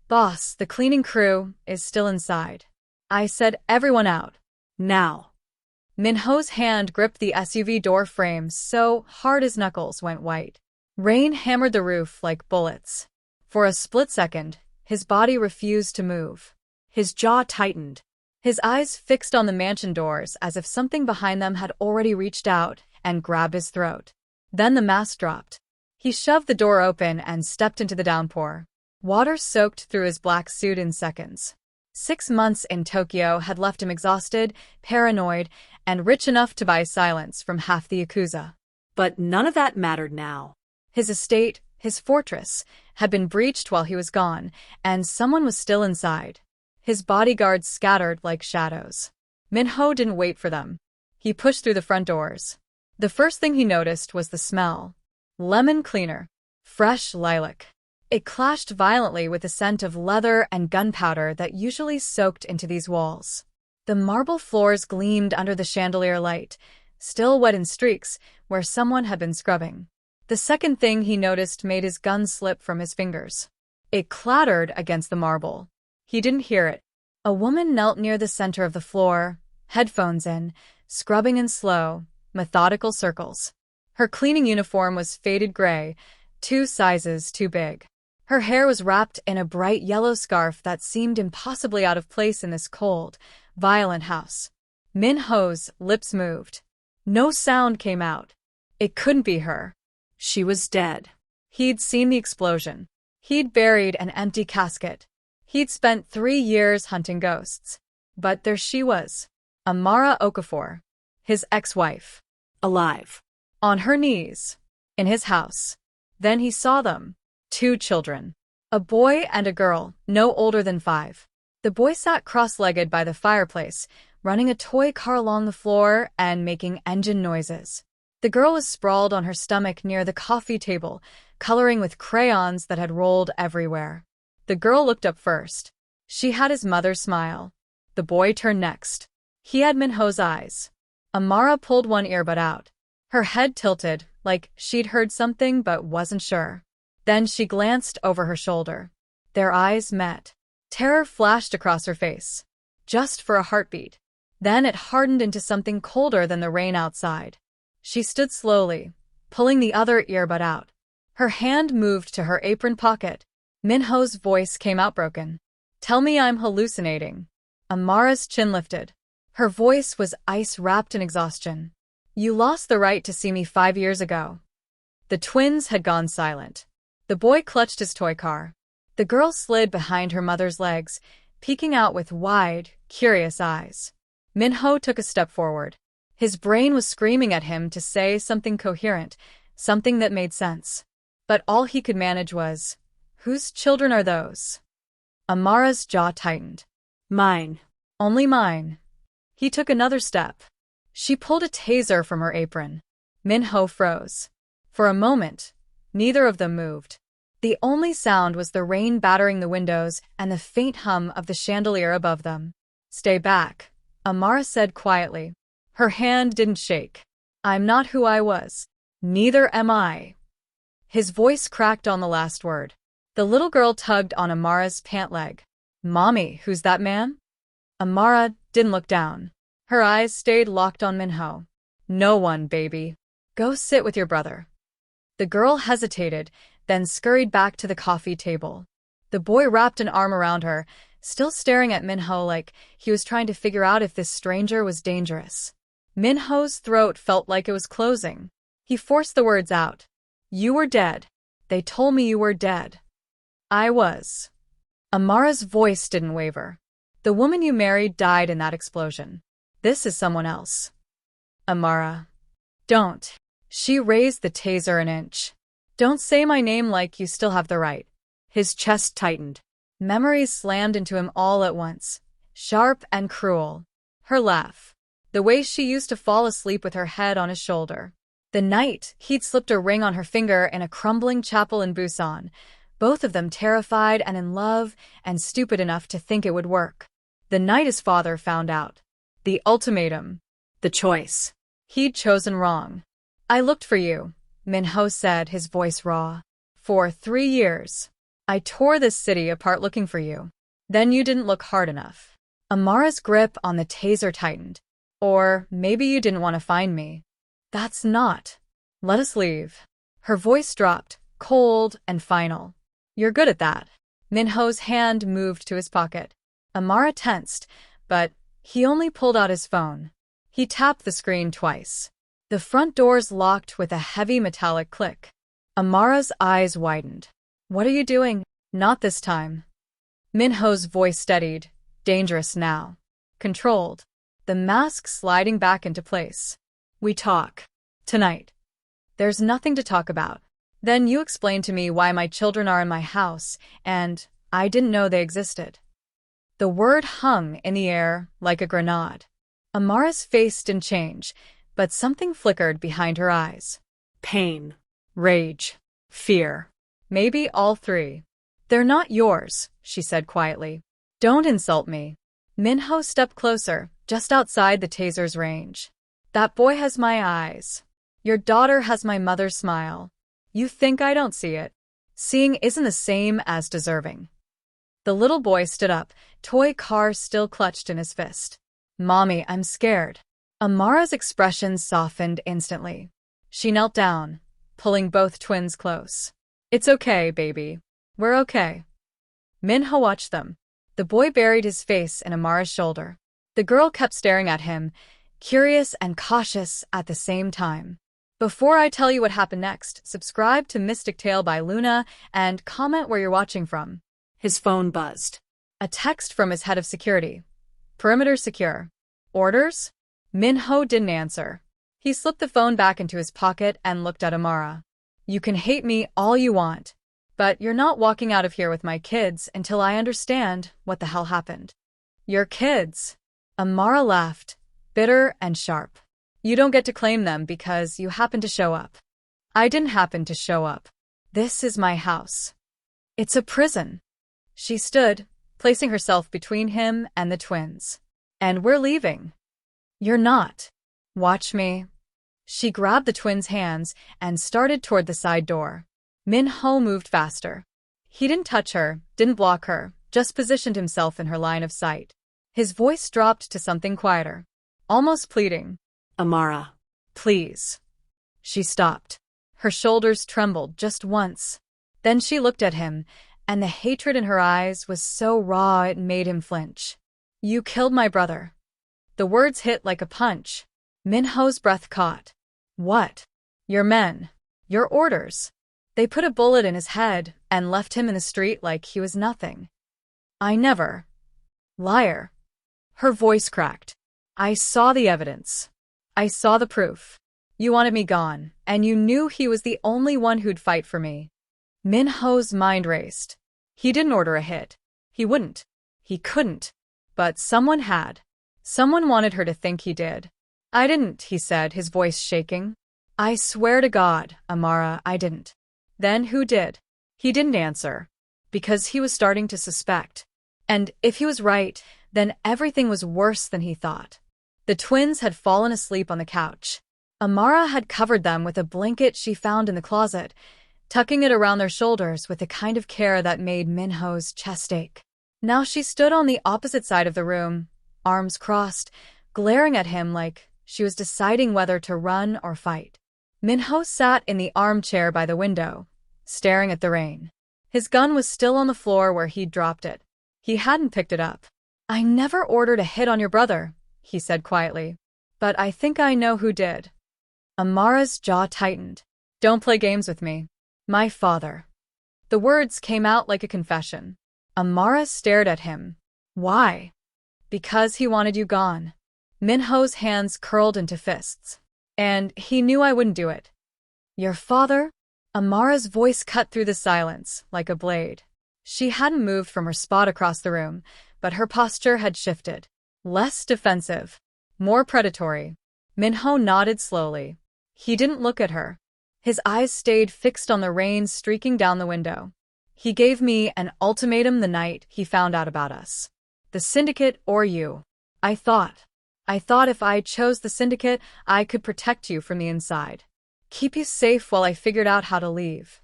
Boss, the cleaning crew is still inside. I said everyone out. Now. Minho's hand gripped the SUV door frames so hard his knuckles went white. Rain hammered the roof like bullets. For a split second, his body refused to move. His jaw tightened. His eyes fixed on the mansion doors as if something behind them had already reached out and grabbed his throat. Then the mask dropped. He shoved the door open and stepped into the downpour. Water soaked through his black suit in seconds. 6 months in Tokyo had left him exhausted, paranoid, and rich enough to buy silence from half the Yakuza. But none of that mattered now. His estate, his fortress, had been breached while he was gone, and someone was still inside. His bodyguards scattered like shadows. Minho didn't wait for them. He pushed through the front doors. The first thing he noticed was the smell. Lemon cleaner. Fresh lilac. It clashed violently with the scent of leather and gunpowder that usually soaked into these walls. The marble floors gleamed under the chandelier light, still wet in streaks where someone had been scrubbing. The second thing he noticed made his gun slip from his fingers. It clattered against the marble. He didn't hear it. A woman knelt near the center of the floor, headphones in, scrubbing in slow, methodical circles. Her cleaning uniform was faded gray, 2 sizes too big. Her hair was wrapped in a bright yellow scarf that seemed impossibly out of place in this cold, violent house. Minho's lips moved. No sound came out. It couldn't be her. She was dead. He'd seen the explosion. He'd buried an empty casket. He'd spent 3 years hunting ghosts. But there she was. Amara Okafor, his ex-wife. Alive. On her knees. In his house. Then he saw them. 2 children. A boy and a girl, no older than 5. The boy sat cross-legged by the fireplace, running a toy car along the floor and making engine noises. The girl was sprawled on her stomach near the coffee table, coloring with crayons that had rolled everywhere. The girl looked up first. She had his mother's smile. The boy turned next. He had Minho's eyes. Amara pulled one earbud out. Her head tilted, like she'd heard something but wasn't sure. Then she glanced over her shoulder. Their eyes met. Terror flashed across her face. Just for a heartbeat. Then it hardened into something colder than the rain outside. She stood slowly, pulling the other earbud out. Her hand moved to her apron pocket. Minho's voice came out broken. Tell me I'm hallucinating. Amara's chin lifted. Her voice was ice-wrapped in exhaustion. You lost the right to see me 5 years ago. The twins had gone silent. The boy clutched his toy car. The girl slid behind her mother's legs, peeking out with wide, curious eyes. Minho took a step forward. His brain was screaming at him to say something coherent, something that made sense. But all he could manage was, whose children are those? Amara's jaw tightened. Mine. Only mine. He took another step. She pulled a taser from her apron. Minho froze. For a moment, neither of them moved. The only sound was the rain battering the windows and the faint hum of the chandelier above them. Stay back, Amara said quietly. Her hand didn't shake. I'm not who I was. Neither am I. His voice cracked on the last word. The little girl tugged on Amara's pant leg. Mommy, who's that man? Amara didn't look down. Her eyes stayed locked on Minho. No one, baby. Go sit with your brother. The girl hesitated, then scurried back to the coffee table. The boy wrapped an arm around her, still staring at Minho like he was trying to figure out if this stranger was dangerous. Minho's throat felt like it was closing. He forced the words out. You were dead. They told me you were dead. I was. Amara's voice didn't waver. The woman you married died in that explosion. This is someone else. Amara. Don't. She raised the taser an inch. Don't say my name like you still have the right. His chest tightened. Memories slammed into him all at once. Sharp and cruel. Her laugh. The way she used to fall asleep with her head on his shoulder. The night he'd slipped a ring on her finger in a crumbling chapel in Busan. Both of them terrified and in love and stupid enough to think it would work. The night his father found out. The ultimatum. The choice. He'd chosen wrong. I looked for you, Minho said, his voice raw. For 3 years. I tore this city apart looking for you. Then you didn't look hard enough. Amara's grip on the taser tightened. Or maybe you didn't want to find me. That's not. Let us leave. Her voice dropped, cold and final. You're good at that. Minho's hand moved to his pocket. Amara tensed, but he only pulled out his phone. He tapped the screen twice. The front doors locked with a heavy metallic click. Amara's eyes widened. What are you doing? Not this time. Minho's voice steadied. Dangerous now. Controlled. The mask sliding back into place. We talk. Tonight. There's nothing to talk about. Then you explain to me why my children are in my house, and I didn't know they existed. The word hung in the air like a grenade. Amara's face didn't change, but something flickered behind her eyes. Pain. Rage. Fear. Maybe all three. They're not yours, she said quietly. Don't insult me. Minho stepped closer, just outside the taser's range. That boy has my eyes. Your daughter has my mother's smile. You think I don't see it? Seeing isn't the same as deserving. The little boy stood up, toy car still clutched in his fist. Mommy, I'm scared. Amara's expression softened instantly. She knelt down, pulling both twins close. It's okay, baby. We're okay. Minho watched them. The boy buried his face in Amara's shoulder. The girl kept staring at him, curious and cautious at the same time. Before I tell you what happened next, subscribe to Mystic Tale by Luna and comment where you're watching from. His phone buzzed. A text from his head of security. Perimeter secure. Orders? Minho didn't answer. He slipped the phone back into his pocket and looked at Amara. You can hate me all you want, but you're not walking out of here with my kids until I understand what the hell happened. Your kids? Amara laughed, bitter and sharp. You don't get to claim them because you happen to show up. I didn't happen to show up. This is my house. It's a prison. She stood, placing herself between him and the twins. And we're leaving. You're not. Watch me. She grabbed the twins' hands and started toward the side door. Minho moved faster. He didn't touch her, didn't block her, just positioned himself in her line of sight. His voice dropped to something quieter, almost pleading. Amara, please. She stopped. Her shoulders trembled just once. Then she looked at him, and the hatred in her eyes was so raw it made him flinch. You killed my brother. The words hit like a punch. Minho's breath caught. What? Your men. Your orders. They put a bullet in his head and left him in the street like he was nothing. I never. Liar. Her voice cracked. I saw the evidence. I saw the proof. You wanted me gone, and you knew he was the only one who'd fight for me. Minho's mind raced. He didn't order a hit. He wouldn't. He couldn't. But someone had. Someone wanted her to think he did. I didn't, he said, his voice shaking. I swear to God, Amara, I didn't. Then who did? He didn't answer. Because he was starting to suspect. And if he was right, then everything was worse than he thought. The twins had fallen asleep on the couch. Amara had covered them with a blanket she found in the closet, tucking it around their shoulders with the kind of care that made Minho's chest ache. Now she stood on the opposite side of the room, arms crossed, glaring at him like she was deciding whether to run or fight. Minho sat in the armchair by the window, staring at the rain. His gun was still on the floor where he'd dropped it. He hadn't picked it up. I never ordered a hit on your brother, he said quietly. But I think I know who did. Amara's jaw tightened. Don't play games with me. My father. The words came out like a confession. Amara stared at him. Why? Because he wanted you gone. Minho's hands curled into fists. And he knew I wouldn't do it. Your father? Amara's voice cut through the silence like a blade. She hadn't moved from her spot across the room, but her posture had shifted. Less defensive. More predatory. Minho nodded slowly. He didn't look at her. His eyes stayed fixed on the rain streaking down the window. He gave me an ultimatum the night he found out about us. The syndicate or you. I thought if I chose the syndicate, I could protect you from the inside. Keep you safe while I figured out how to leave.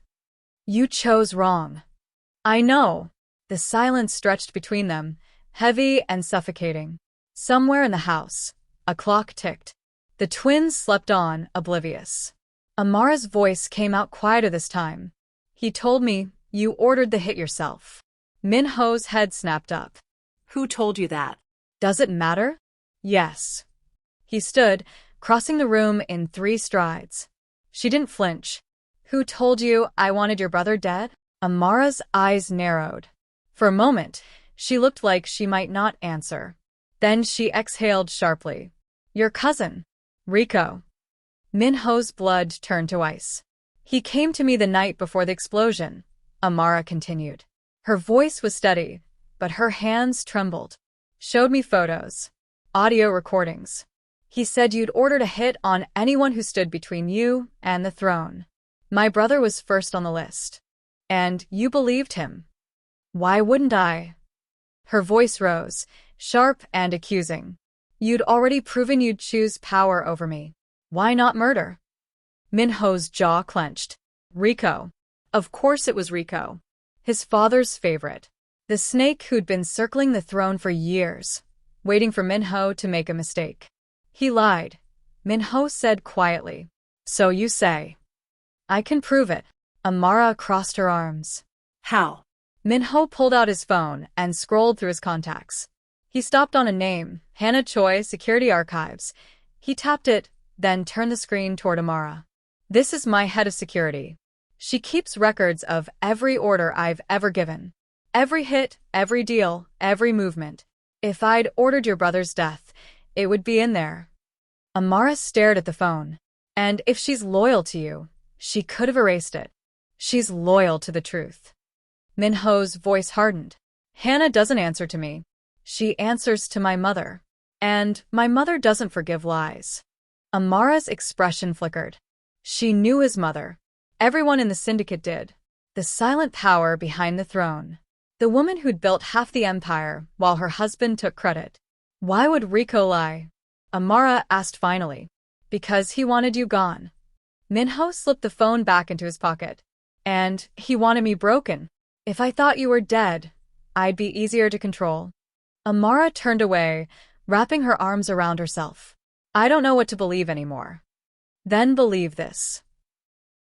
You chose wrong. I know. The silence stretched between them, heavy and suffocating. Somewhere in the house, a clock ticked. The twins slept on, oblivious. Amara's voice came out quieter this time. He told me, you ordered the hit yourself. Minho's head snapped up. Who told you that? Does it matter? Yes. He stood, crossing the room in 3 strides. She didn't flinch. Who told you I wanted your brother dead? Amara's eyes narrowed. For a moment, she looked like she might not answer. Then she exhaled sharply. Your cousin, Rico. Minho's blood turned to ice. He came to me the night before the explosion, Amara continued. Her voice was steady, but her hands trembled. Showed me photos, audio recordings. He said you'd ordered a hit on anyone who stood between you and the throne. My brother was first on the list. And you believed him. Why wouldn't I? Her voice rose, sharp and accusing. You'd already proven you'd choose power over me. Why not murder? Minho's jaw clenched. Rico. Of course it was Rico. His father's favorite. The snake who'd been circling the throne for years, waiting for Minho to make a mistake. He lied, Minho said quietly. So you say. I can prove it. Amara crossed her arms. How? Minho pulled out his phone and scrolled through his contacts. He stopped on a name, Hannah Choi, Security Archives. He tapped it, then turned the screen toward Amara. This is my head of security. She keeps records of every order I've ever given. Every hit, every deal, every movement. If I'd ordered your brother's death, it would be in there. Amara stared at the phone. And if she's loyal to you, she could have erased it. She's loyal to the truth. Minho's voice hardened. Hannah doesn't answer to me. She answers to my mother. And my mother doesn't forgive lies. Amara's expression flickered. She knew his mother. Everyone in the syndicate did. The silent power behind the throne. The woman who'd built half the empire while her husband took credit. Why would Rico lie? Amara asked finally. Because he wanted you gone. Minho slipped the phone back into his pocket. And he wanted me broken. If I thought you were dead, I'd be easier to control. Amara turned away, wrapping her arms around herself. I don't know what to believe anymore. Then believe this.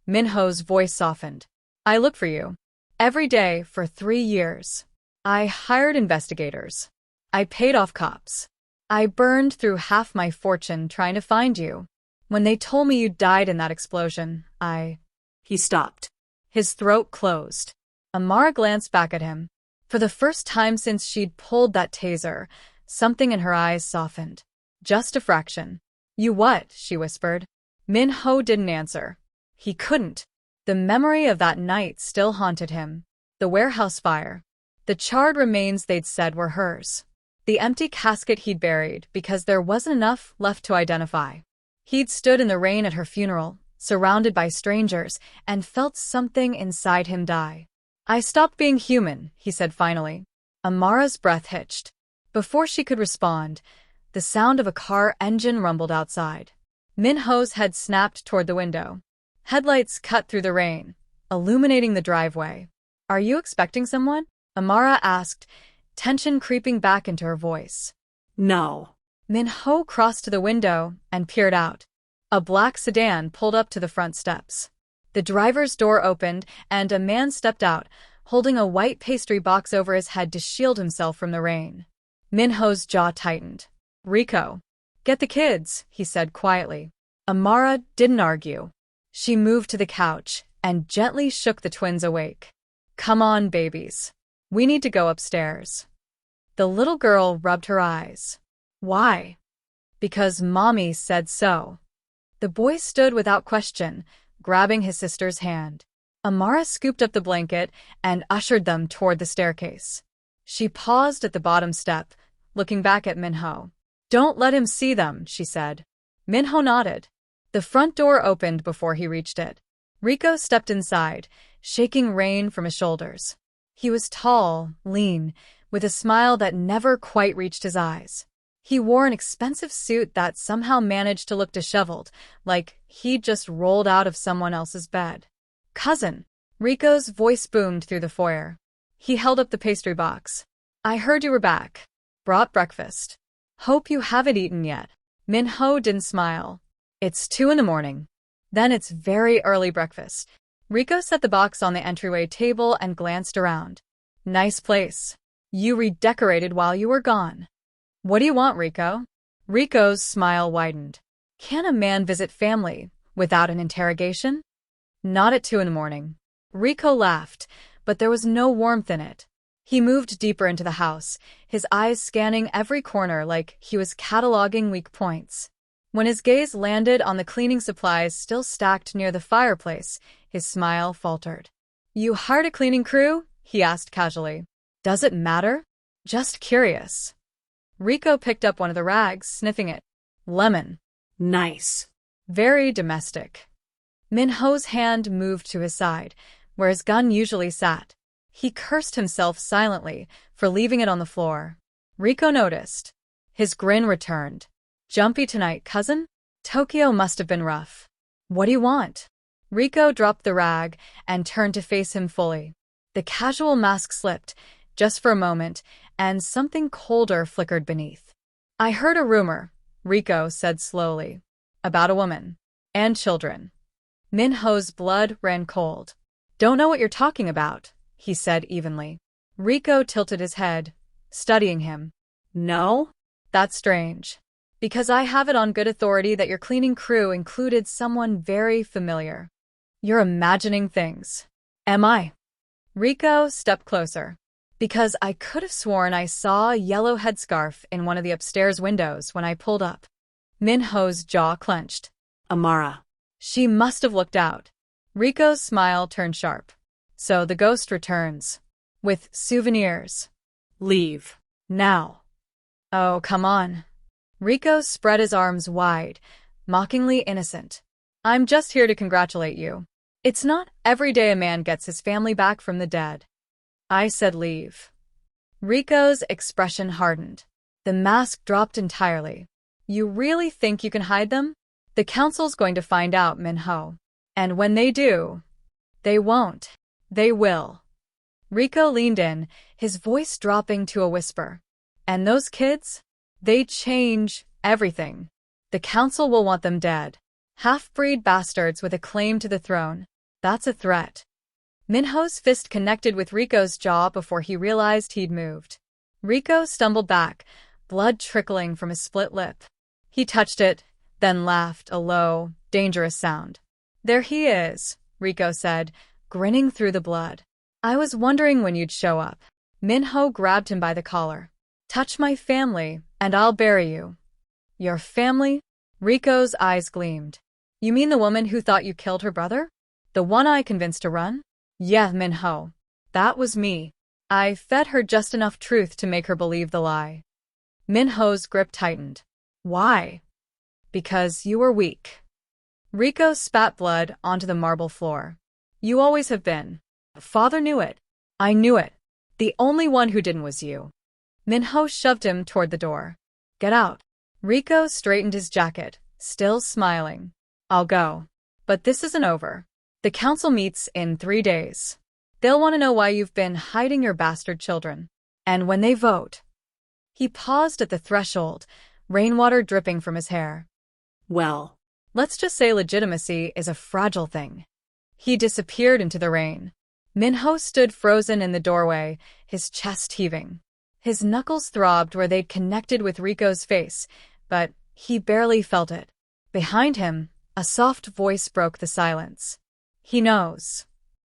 Minho's voice softened. I look for you. Every day for 3 years. I hired investigators. I paid off cops. I burned through half my fortune trying to find you. When they told me you died in that explosion, He stopped. His throat closed. Amara glanced back at him. For the first time since she'd pulled that taser, something in her eyes softened. Just a fraction. You what? She whispered. Minho didn't answer. He couldn't. The memory of that night still haunted him. The warehouse fire. The charred remains they'd said were hers. The empty casket he'd buried because there wasn't enough left to identify. He'd stood in the rain at her funeral, surrounded by strangers, and felt something inside him die. I stopped being human, he said finally. Amara's breath hitched. Before she could respond, the sound of a car engine rumbled outside. Minho's head snapped toward the window. Headlights cut through the rain, illuminating the driveway. Are you expecting someone? Amara asked, tension creeping back into her voice. No. Minho crossed to the window and peered out. A black sedan pulled up to the front steps. The driver's door opened and a man stepped out, holding a white pastry box over his head to shield himself from the rain. Minho's jaw tightened. Rico. Get the kids, he said quietly. Amara didn't argue. She moved to the couch and gently shook the twins awake. Come on, babies. We need to go upstairs. The little girl rubbed her eyes. Why? Because Mommy said so. The boy stood without question, grabbing his sister's hand. Amara scooped up the blanket and ushered them toward the staircase. She paused at the bottom step, looking back at Minho. Don't let him see them, she said. Minho nodded. The front door opened before he reached it. Rico stepped inside, shaking rain from his shoulders. He was tall, lean, with a smile that never quite reached his eyes. He wore an expensive suit that somehow managed to look disheveled, like he'd just rolled out of someone else's bed. Cousin. Rico's voice boomed through the foyer. He held up the pastry box. I heard you were back. Brought breakfast. Hope you haven't eaten yet. Min-ho didn't smile. It's 2 in the morning. Then it's very early breakfast. Rico set the box on the entryway table and glanced around. Nice place. You redecorated while you were gone. What do you want, Rico? Rico's smile widened. Can a man visit family without an interrogation? Not at 2 in the morning. Rico laughed, but there was no warmth in it. He moved deeper into the house, his eyes scanning every corner like he was cataloging weak points. When his gaze landed on the cleaning supplies still stacked near the fireplace, his smile faltered. You hired a cleaning crew? He asked casually. Does it matter? Just curious. Rico picked up one of the rags, sniffing it. Lemon. Nice. Very domestic. Min-ho's hand moved to his side, where his gun usually sat. He cursed himself silently for leaving it on the floor. Rico noticed. His grin returned. Jumpy tonight, cousin? Tokyo must have been rough. What do you want? Rico dropped the rag and turned to face him fully. The casual mask slipped, just for a moment, and something colder flickered beneath. I heard a rumor, Rico said slowly, about a woman and children. Min-ho's blood ran cold. Don't know what you're talking about, he said evenly. Rico tilted his head, studying him. No? That's strange. Because I have it on good authority that your cleaning crew included someone very familiar. You're imagining things. Am I? Rico stepped closer. Because I could have sworn I saw a yellow headscarf in one of the upstairs windows when I pulled up. Min-ho's jaw clenched. Amara. She must have looked out. Rico's smile turned sharp. So the ghost returns. With souvenirs. Leave. Now. Oh, come on. Rico spread his arms wide, mockingly innocent. I'm just here to congratulate you. It's not every day a man gets his family back from the dead. I said leave. Rico's expression hardened. The mask dropped entirely. You really think you can hide them? The council's going to find out, Min-ho. And when they do, they won't. They will. Rico leaned in, his voice dropping to a whisper. And those kids? They change everything. The council will want them dead. Half-breed bastards with a claim to the throne. That's a threat. Min-ho's fist connected with Rico's jaw before he realized he'd moved. Rico stumbled back, blood trickling from his split lip. He touched it, then laughed, a low, dangerous sound. There he is, Rico said, grinning through the blood. I was wondering when you'd show up. Min-ho grabbed him by the collar. Touch my family, and I'll bury you. Your family? Rico's eyes gleamed. You mean the woman who thought you killed her brother? The one I convinced to run? Yeah, Min-ho. That was me. I fed her just enough truth to make her believe the lie. Min-ho's grip tightened. Why? Because you were weak. Rico spat blood onto the marble floor. You always have been. Father knew it. I knew it. The only one who didn't was you. Min-ho shoved him toward the door. Get out. Rico straightened his jacket, still smiling. I'll go. But this isn't over. The council meets in 3 days. They'll want to know why you've been hiding your bastard children. And when they vote. He paused at the threshold, rainwater dripping from his hair. Well. Let's just say legitimacy is a fragile thing. He disappeared into the rain. Min-ho stood frozen in the doorway, his chest heaving. His knuckles throbbed where they'd connected with Rico's face, but he barely felt it. Behind him, a soft voice broke the silence. He knows.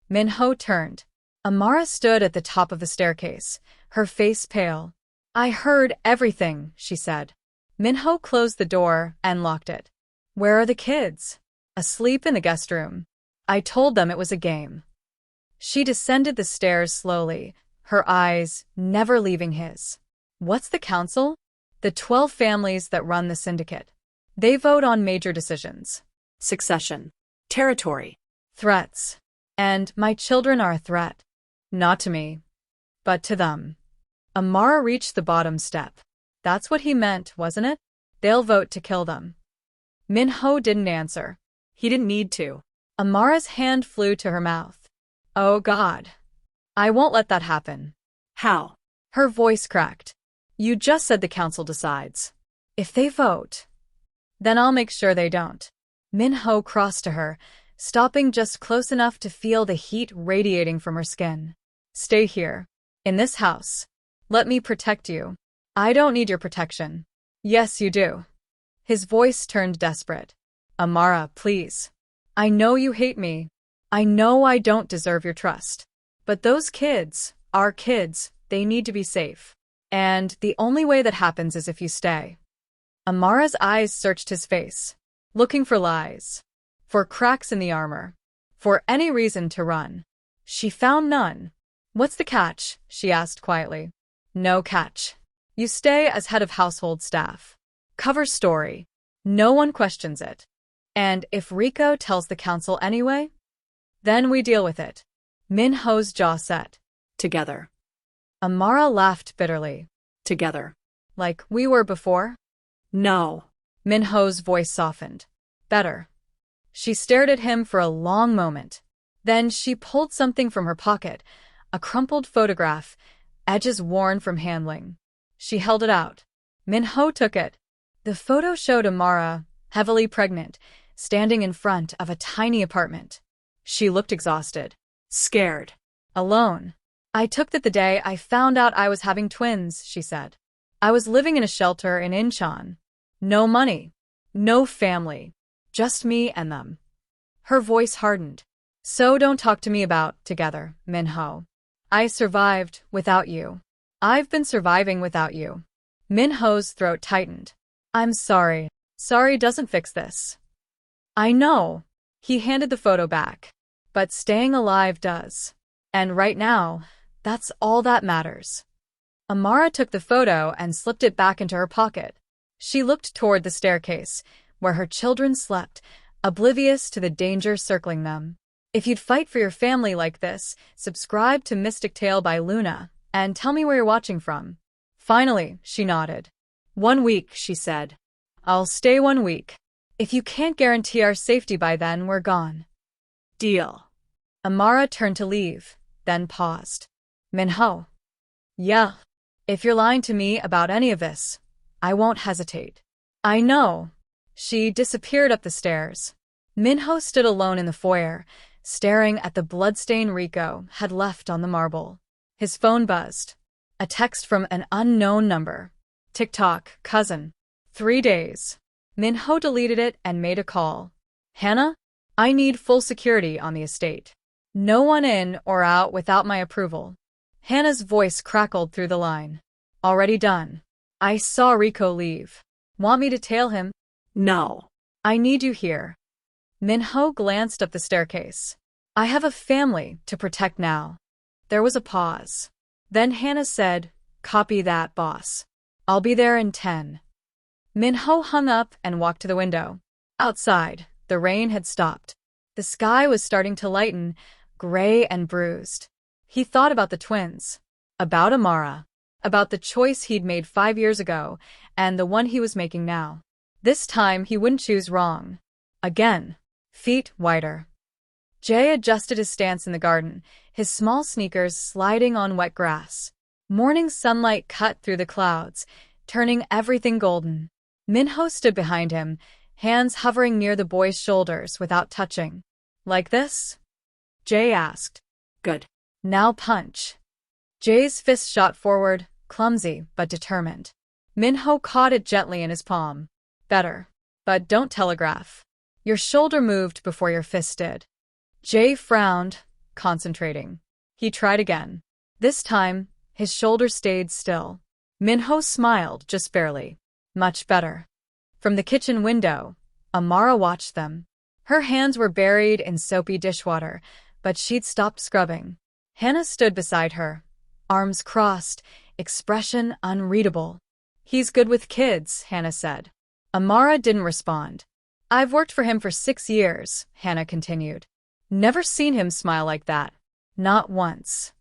Min-ho turned. Amara stood at the top of the staircase, her face pale. I heard everything, she said. Min-ho closed the door and locked it. Where are the kids? Asleep in the guest room. I told them it was a game. She descended the stairs slowly, her eyes never leaving his. What's the council? The 12 families that run the syndicate. They vote on major decisions. Succession. Territory. Threats. And my children are a threat. Not to me, but to them. Amara reached the bottom step. That's what he meant, wasn't it? They'll vote to kill them. Min-ho didn't answer. He didn't need to. Amara's hand flew to her mouth. Oh God. I won't let that happen. How? Her voice cracked. You just said the council decides. If they vote, then I'll make sure they don't. Min-ho crossed to her, stopping just close enough to feel the heat radiating from her skin. Stay here. In this house. Let me protect you. I don't need your protection. Yes, you do. His voice turned desperate. Amara, please. I know you hate me. I know I don't deserve your trust. But those kids, our kids, they need to be safe. And the only way that happens is if you stay. Amara's eyes searched his face, looking for lies, for cracks in the armor, for any reason to run. She found none. What's the catch? She asked quietly. No catch. You stay as head of household staff. Cover story. No one questions it. And if Rico tells the council anyway, then we deal with it. Min-ho's jaw set. Together. Amara laughed bitterly. Together. Like we were before? No. Min-ho's voice softened. Better. She stared at him for a long moment. Then she pulled something from her pocket, a crumpled photograph, edges worn from handling. She held it out. Min-ho took it. The photo showed Amara, heavily pregnant, standing in front of a tiny apartment. She looked exhausted. Scared. Alone. I took that the day I found out I was having twins, she said. I was living in a shelter in Incheon. No money. No family. Just me and them. Her voice hardened. So don't talk to me about together, Min-ho. I survived without you. I've been surviving without you. Min-ho's throat tightened. I'm sorry. Sorry doesn't fix this. I know. He handed the photo back. But staying alive does. And right now, that's all that matters. Amara took the photo and slipped it back into her pocket. She looked toward the staircase, where her children slept, oblivious to the danger circling them. If you'd fight for your family like this, subscribe to Mystic Tale by Luna, and tell me where you're watching from. Finally, she nodded. 1 week, she said. I'll stay 1 week. If you can't guarantee our safety by then, we're gone. Deal. Amara turned to leave, then paused. Min-ho. Yeah. If you're lying to me about any of this, I won't hesitate. I know. She disappeared up the stairs. Min-ho stood alone in the foyer, staring at the bloodstain Rico had left on the marble. His phone buzzed. A text from an unknown number. TikTok, cousin. 3 days. Min-ho deleted it and made a call. Hannah? I need full security on the estate. No one in or out without my approval. Hannah's voice crackled through the line. Already done. I saw Rico leave. Want me to tail him? No. I need you here. Min-ho glanced up the staircase. I have a family to protect now. There was a pause. Then Hannah said, copy that, boss. I'll be there in 10. Min-ho hung up and walked to the window. Outside, the rain had stopped. The sky was starting to lighten, gray and bruised. He thought about the twins, about Amara, about the choice he'd made 5 years ago, and the one he was making now. This time he wouldn't choose wrong. Again, feet wider. Jay adjusted his stance in the garden, his small sneakers sliding on wet grass. Morning sunlight cut through the clouds, turning everything golden. Min-ho stood behind him, hands hovering near the boy's shoulders without touching. Like this? Jay asked. Good. Now punch. Jay's fist shot forward, clumsy but determined. Min-ho caught it gently in his palm. Better. But don't telegraph. Your shoulder moved before your fist did. Jay frowned, concentrating. He tried again. This time, his shoulder stayed still. Min-ho smiled, just barely. Much better. From the kitchen window, Amara watched them. Her hands were buried in soapy dishwater, but she'd stopped scrubbing. Hannah stood beside her, arms crossed, expression unreadable. He's good with kids, Hannah said. Amara didn't respond. I've worked for him for 6 years, Hannah continued. Never seen him smile like that. Not once.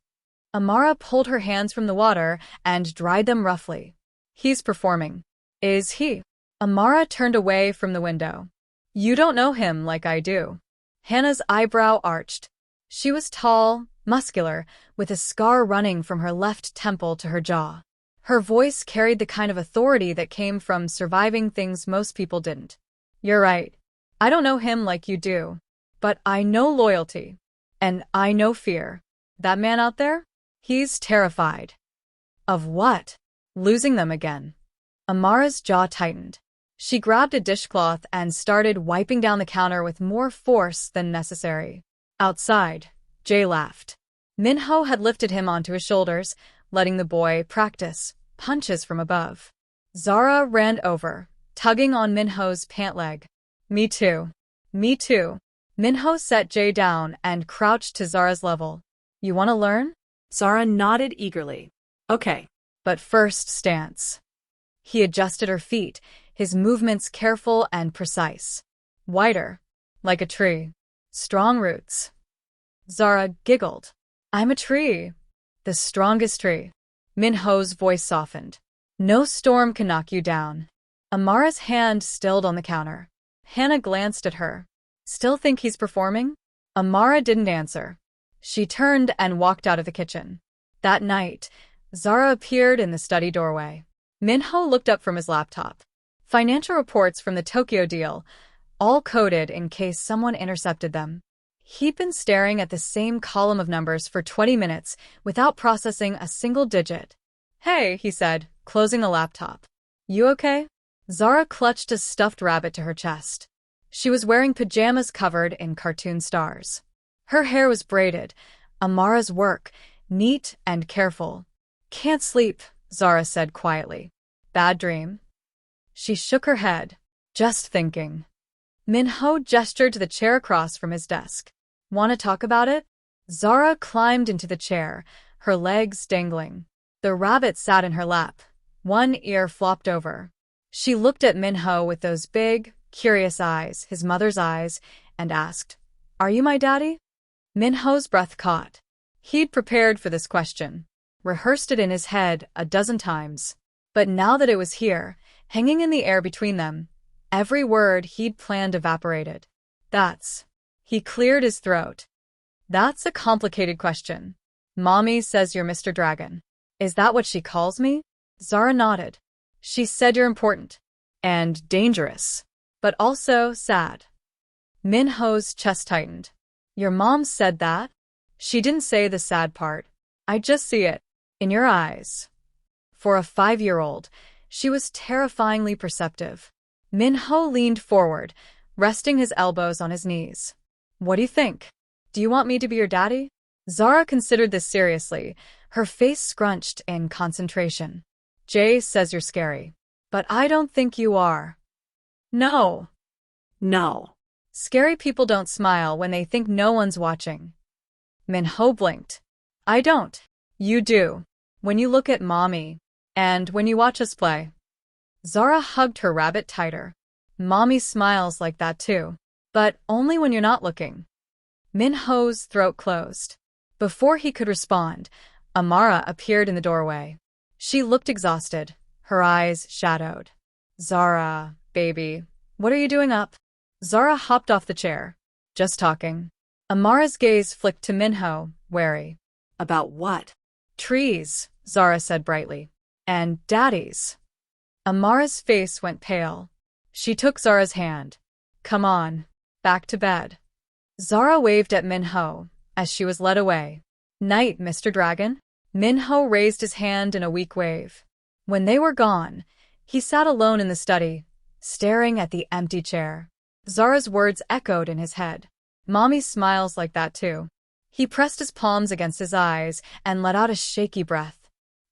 Amara pulled her hands from the water and dried them roughly. He's performing. Is he? Amara turned away from the window. You don't know him like I do. Hannah's eyebrow arched. She was tall, muscular, with a scar running from her left temple to her jaw. Her voice carried the kind of authority that came from surviving things most people didn't. You're right. I don't know him like you do. But I know loyalty. And I know fear. That man out there? He's terrified. Of what? Losing them again. Amara's jaw tightened. She grabbed a dishcloth and started wiping down the counter with more force than necessary. Outside, Jay laughed. Minho had lifted him onto his shoulders, letting the boy practice punches from above. Zara ran over, tugging on Minho's pant leg. Me too. Me too. Minho set Jay down and crouched to Zara's level. You want to learn? Zara nodded eagerly. Okay. But first, stance. He adjusted her feet, his movements careful and precise. Wider, like a tree. Strong roots. Zara giggled. I'm a tree. The strongest tree. Minho's voice softened. No storm can knock you down. Amara's hand stilled on the counter. Hannah glanced at her. Still think he's performing? Amara didn't answer. She turned and walked out of the kitchen. That night, Zara appeared in the study doorway. Minho looked up from his laptop. Financial reports from the Tokyo deal, all coded in case someone intercepted them. He'd been staring at the same column of numbers for 20 minutes without processing a single digit. Hey, he said, closing the laptop. You okay? Zara clutched a stuffed rabbit to her chest. She was wearing pajamas covered in cartoon stars. Her hair was braided, Amara's work, neat and careful. Can't sleep, Zara said quietly. Bad dream? She shook her head. Just thinking. Minho gestured to the chair across from his desk. Want to talk about it? Zara climbed into the chair, her legs dangling. The rabbit sat in her lap. One ear flopped over. She looked at Minho with those big, curious eyes, his mother's eyes, and asked, Are you my daddy? Minho's breath caught. He'd prepared for this question, rehearsed it in his head a dozen times. But now that it was here, hanging in the air between them, every word he'd planned evaporated. He cleared his throat. That's a complicated question. Mommy says you're Mr. Dragon. Is that what she calls me? Zara nodded. She said you're important. And dangerous. But also sad. Minho's chest tightened. Your mom said that? She didn't say the sad part. I just see it. In your eyes. For a 5-year-old, she was terrifyingly perceptive. Minho leaned forward, resting his elbows on his knees. What do you think? Do you want me to be your daddy? Zara considered this seriously, her face scrunched in concentration. Jay says you're scary. But I don't think you are. No. No. Scary people don't smile when they think no one's watching. Minho blinked. I don't. You do. When you look at Mommy. And when you watch us play. Zara hugged her rabbit tighter. Mommy smiles like that too. But only when you're not looking. Minho's throat closed. Before he could respond, Amara appeared in the doorway. She looked exhausted, her eyes shadowed. Zara, baby, what are you doing up? Zara hopped off the chair. Just talking. Amara's gaze flicked to Minho, wary. About what? Trees, Zara said brightly. And daddies. Amara's face went pale. She took Zara's hand. Come on, back to bed. Zara waved at Minho as she was led away. Night, Mr. Dragon. Minho raised his hand in a weak wave. When they were gone, he sat alone in the study, staring at the empty chair. Zara's words echoed in his head. Mommy smiles like that too. He pressed his palms against his eyes and let out a shaky breath.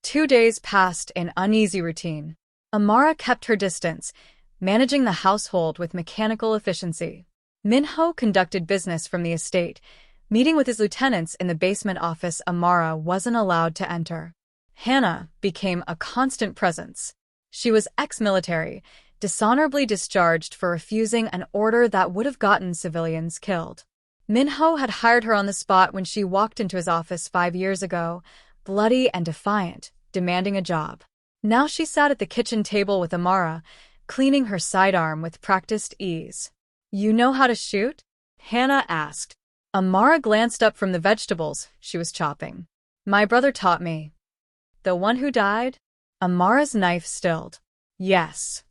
2 days passed in uneasy routine. Amara kept her distance, managing the household with mechanical efficiency. Minho conducted business from the estate, meeting with his lieutenants in the basement office Amara wasn't allowed to enter. Hannah became a constant presence. She was ex-military, dishonorably discharged for refusing an order that would have gotten civilians killed. Minho had hired her on the spot when she walked into his office 5 years ago, bloody and defiant, demanding a job. Now she sat at the kitchen table with Amara, cleaning her sidearm with practiced ease. You know how to shoot? Hannah asked. Amara glanced up from the vegetables she was chopping. My brother taught me. The one who died? Amara's knife stilled. Yes.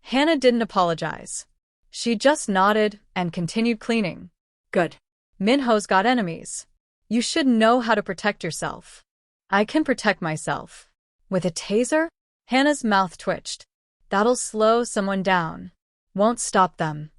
Hannah didn't apologize. She just nodded and continued cleaning. Good. Minho's got enemies. You should know how to protect yourself. I can protect myself. With a taser? Hannah's mouth twitched. That'll slow someone down. Won't stop them.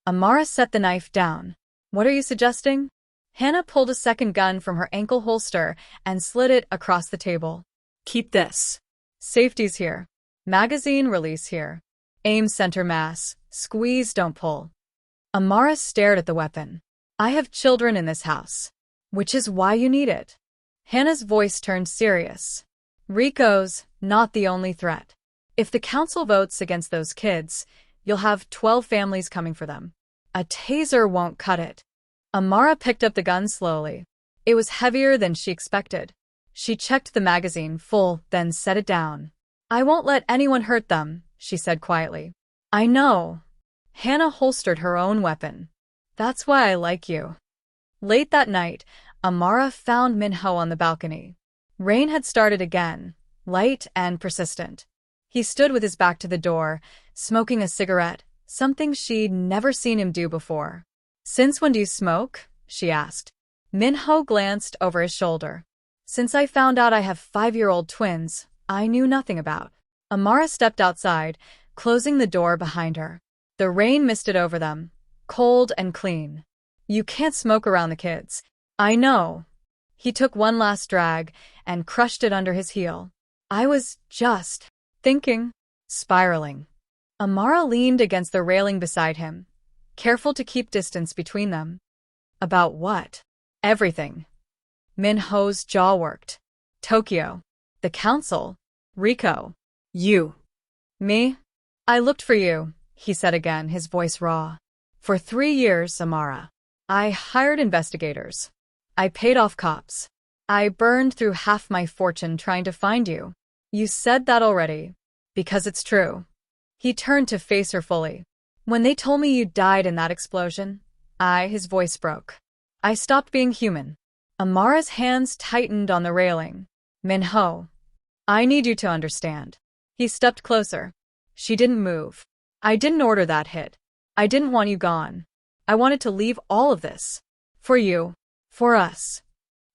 Amara set the knife down. What are you suggesting? Hannah pulled a second gun from her ankle holster and slid it across the table. Keep this. Safety's here. Magazine release here. Aim center mass. Squeeze, don't pull. Amara stared at the weapon. I have children in this house. Which is why you need it. Hannah's voice turned serious. Rico's not the only threat. If the council votes against those kids, you'll have 12 families coming for them. A taser won't cut it. Amara picked up the gun slowly. It was heavier than she expected. She checked the magazine full, then set it down. I won't let anyone hurt them, she said quietly. I know. Hannah holstered her own weapon. That's why I like you. Late that night, Amara found Minho on the balcony. Rain had started again, light and persistent. He stood with his back to the door, smoking a cigarette, something she'd never seen him do before. Since when do you smoke? She asked. Minho glanced over his shoulder. Since I found out I have 5-year-old twins, I knew nothing about. Amara stepped outside, closing the door behind her. The rain misted over them, cold and clean. You can't smoke around the kids. I know. He took one last drag and crushed it under his heel. I was just thinking, spiraling. Amara leaned against the railing beside him, careful to keep distance between them. About what? Everything. Minho's jaw worked. Tokyo. The council. Rico. You. Me? I looked for you, he said again, his voice raw. For 3 years, Amara. I hired investigators. I paid off cops. I burned through half my fortune trying to find you. You said that already. Because it's true. He turned to face her fully. When they told me you died in that explosion, his voice broke. I stopped being human. Amara's hands tightened on the railing. Minho. I need you to understand. He stepped closer. She didn't move. I didn't order that hit. I didn't want you gone. I wanted to leave all of this. For you. For us.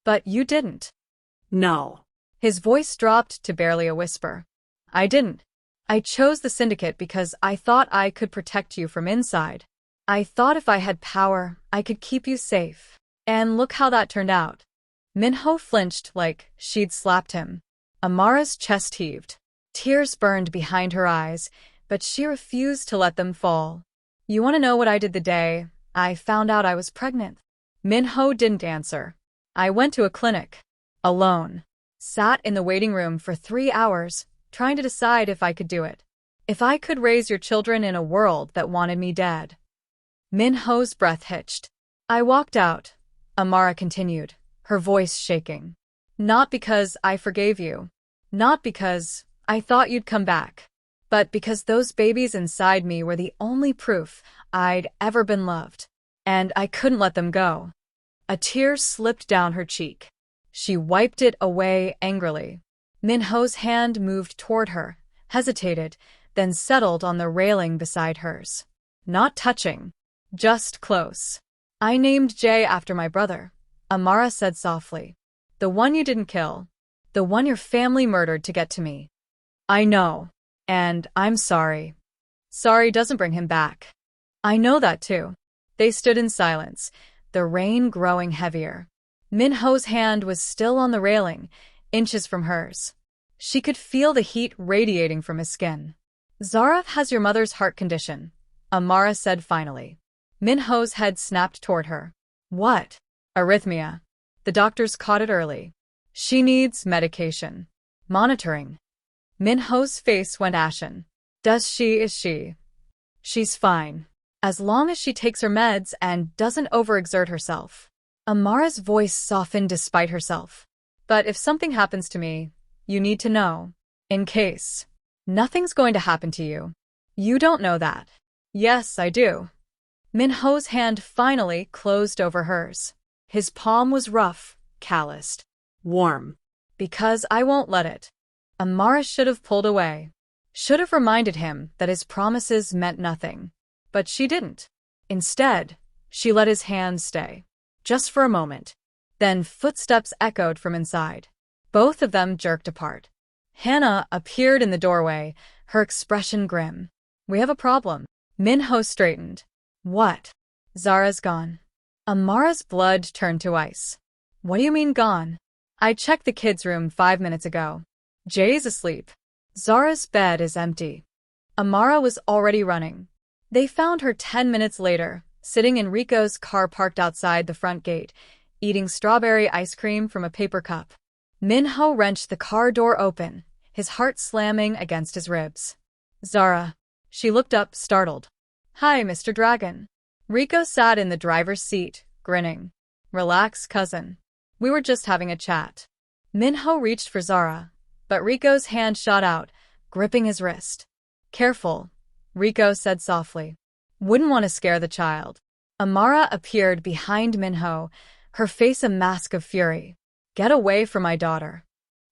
But you didn't. No. His voice dropped to barely a whisper. I didn't. I chose the syndicate because I thought I could protect you from inside. I thought if I had power, I could keep you safe. And look how that turned out. Minho flinched like she'd slapped him. Amara's chest heaved. Tears burned behind her eyes, but she refused to let them fall. You want to know what I did the day I found out I was pregnant? Minho didn't answer. I went to a clinic. Alone. Sat in the waiting room for 3 hours, trying to decide if I could do it. If I could raise your children in a world that wanted me dead. Minho's breath hitched. I walked out, Amara continued, her voice shaking. Not because I forgave you. Not because I thought you'd come back. But because those babies inside me were the only proof I'd ever been loved. And I couldn't let them go. A tear slipped down her cheek. She wiped it away angrily. Minho's hand moved toward her, hesitated, then settled on the railing beside hers. Not touching. Just close. I named Jay after my brother, Amara said softly. The one you didn't kill. The one your family murdered to get to me. I know. And I'm sorry. Sorry doesn't bring him back. I know that too. They stood in silence, the rain growing heavier. Minho's hand was still on the railing, inches from hers. She could feel the heat radiating from his skin. Zarav has your mother's heart condition, Amara said finally. Minho's head snapped toward her. What? Arrhythmia. The doctors caught it early. She needs medication. Monitoring. Minho's face went ashen. Is she? She's fine. As long as she takes her meds and doesn't overexert herself. Amara's voice softened despite herself. But if something happens to me, you need to know. In case. Nothing's going to happen to you. You don't know that. Yes, I do. Minho's hand finally closed over hers. His palm was rough, calloused. Warm. Because I won't let it. Amara should have pulled away. Should have reminded him that his promises meant nothing. But she didn't. Instead, she let his hand stay. Just for a moment. Then footsteps echoed from inside. Both of them jerked apart. Hannah appeared in the doorway, her expression grim. We have a problem. Minho straightened. What? Zara's gone. Amara's blood turned to ice. What do you mean gone? I checked the kids' room 5 minutes ago. Jay's asleep. Zara's bed is empty. Amara was already running. They found her 10 minutes later, sitting in Rico's car parked outside the front gate, eating strawberry ice cream from a paper cup. Minho wrenched the car door open, his heart slamming against his ribs. Zara. She looked up, startled. Hi, Mr. Dragon. Rico sat in the driver's seat, grinning. Relax, cousin. We were just having a chat. Minho reached for Zara, but Rico's hand shot out, gripping his wrist. Careful, Rico said softly. Wouldn't want to scare the child. Amara appeared behind Minho, her face a mask of fury. Get away from my daughter.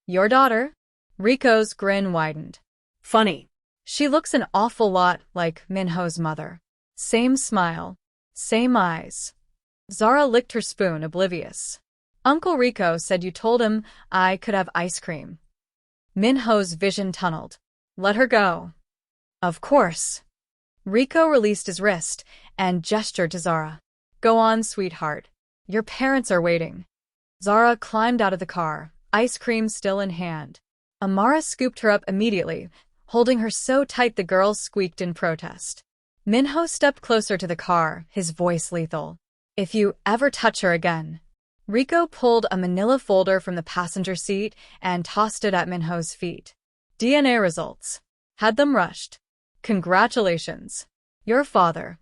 Your daughter? Rico's grin widened. Funny. She looks an awful lot like Minho's mother. Same smile. Same eyes. Zara licked her spoon, oblivious. Uncle Rico said you told him I could have ice cream. Minho's vision tunneled. Let her go. Of course. Rico released his wrist and gestured to Zara. Go on, sweetheart. Your parents are waiting. Zara climbed out of the car, ice cream still in hand. Amara scooped her up immediately, holding her so tight the girl squeaked in protest. Minho stepped closer to the car, his voice lethal. If you ever touch her again. Rico pulled a manila folder from the passenger seat and tossed it at Minho's feet. DNA results. Had them rushed. Congratulations. Your father.